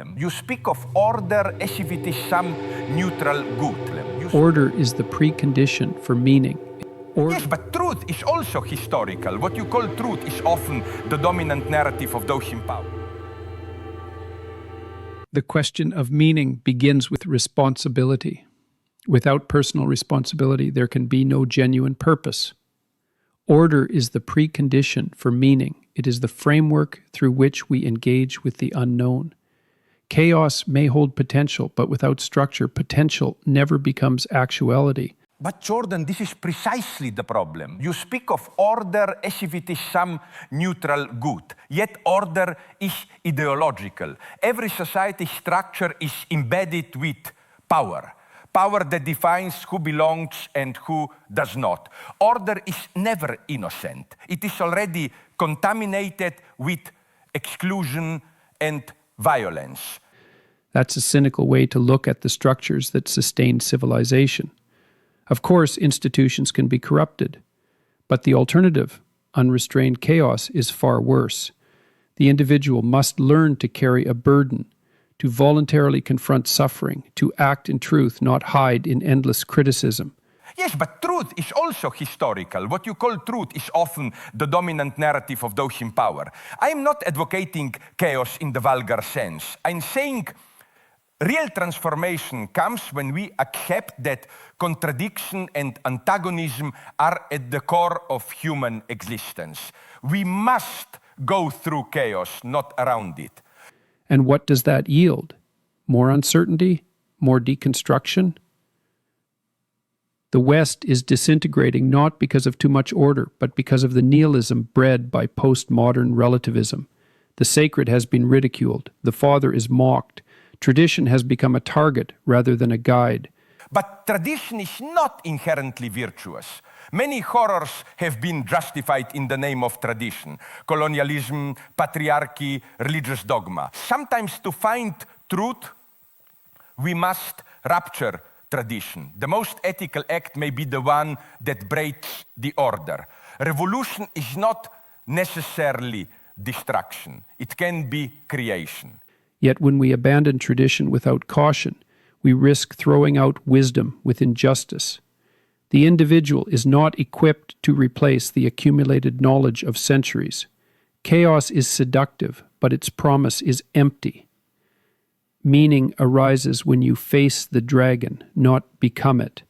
problem. You speak of order as if it is some neutral good. Order is the precondition for meaning. Yes, but truth is also historical. What you call truth is often the dominant narrative of those in power. The question of meaning begins with responsibility. Without personal responsibility, there can be no genuine purpose. Order is the precondition for meaning. It is the framework through which we engage with the unknown. Chaos may hold potential, but without structure, potential never becomes actuality. But Jordan, this is precisely the problem. You speak of order as if it is some neutral good, yet order is ideological. Every society structure is embedded with power. Power that defines who belongs and who does not. Order is never innocent. It is already contaminated with exclusion and violence. That's a cynical way to look at the structures that sustain civilization. Of course, institutions can be corrupted, but the alternative, unrestrained chaos, is far worse. The individual must learn to carry a burden, to voluntarily confront suffering, to act in truth, not hide in endless criticism. Yes, but truth is also historical. What you call truth is often the dominant narrative of those in power. I am not advocating chaos in the vulgar sense. I'm saying real transformation comes when we accept that contradiction and antagonism are at the core of human existence. We must go through chaos, not around it. And what does that yield? More uncertainty? More deconstruction? The West is disintegrating not because of too much order, but because of the nihilism bred by postmodern relativism. The sacred has been ridiculed. The father is mocked. Tradition has become a target rather than a guide. But tradition is not inherently virtuous. Many horrors have been justified in the name of tradition. Colonialism, patriarchy, religious dogma. Sometimes to find truth, we must rupture tradition. The most ethical act may be the one that breaks the order. Revolution is not necessarily destruction. It can be creation. Yet when we abandon tradition without caution, we risk throwing out wisdom with injustice. The individual is not equipped to replace the accumulated knowledge of centuries. Chaos is seductive, but its promise is empty. Meaning arises when you face the dragon, not become it.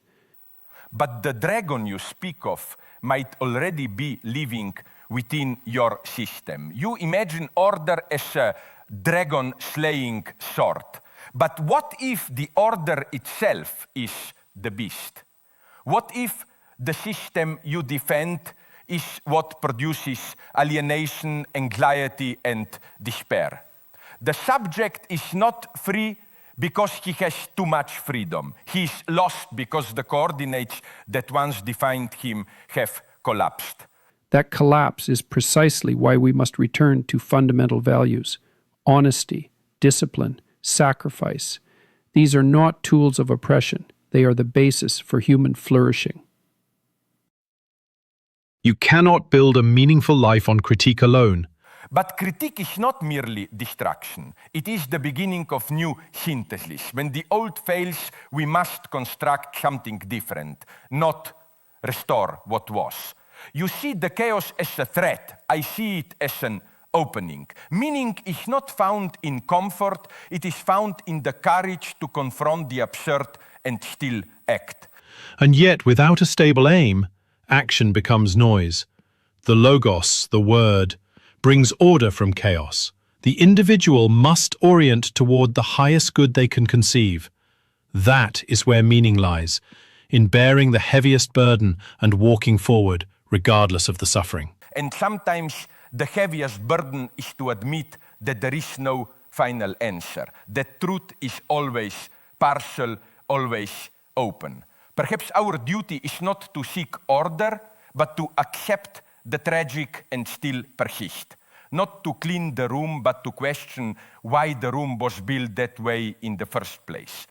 But the dragon you speak of might already be living within your system. You imagine order as a dragon-slaying sword. But what if the order itself is the beast? What if the system you defend is what produces alienation, anxiety, and despair? The subject is not free because he has too much freedom. He is lost because the coordinates that once defined him have collapsed. That collapse is precisely why we must return to fundamental values: honesty, discipline, sacrifice. These are not tools of oppression. They are the basis for human flourishing. You cannot build a meaningful life on critique alone. But critique is not merely destruction. It is the beginning of new synthesis. When the old fails, we must construct something different, not restore what was. You see the chaos as a threat. I see it as an opening. Meaning is not found in comfort. It is found in the courage to confront the absurd and still act. And yet, without a stable aim, action becomes noise. The logos, the word, brings order from chaos. The individual must orient toward the highest good they can conceive. That is where meaning lies, in bearing the heaviest burden and walking forward, regardless of the suffering. And sometimes the heaviest burden is to admit that there is no final answer, that truth is always partial, always open. Perhaps our duty is not to seek order, but to accept the tragic and still persist. Not to clean the room, but to question why the room was built that way in the first place.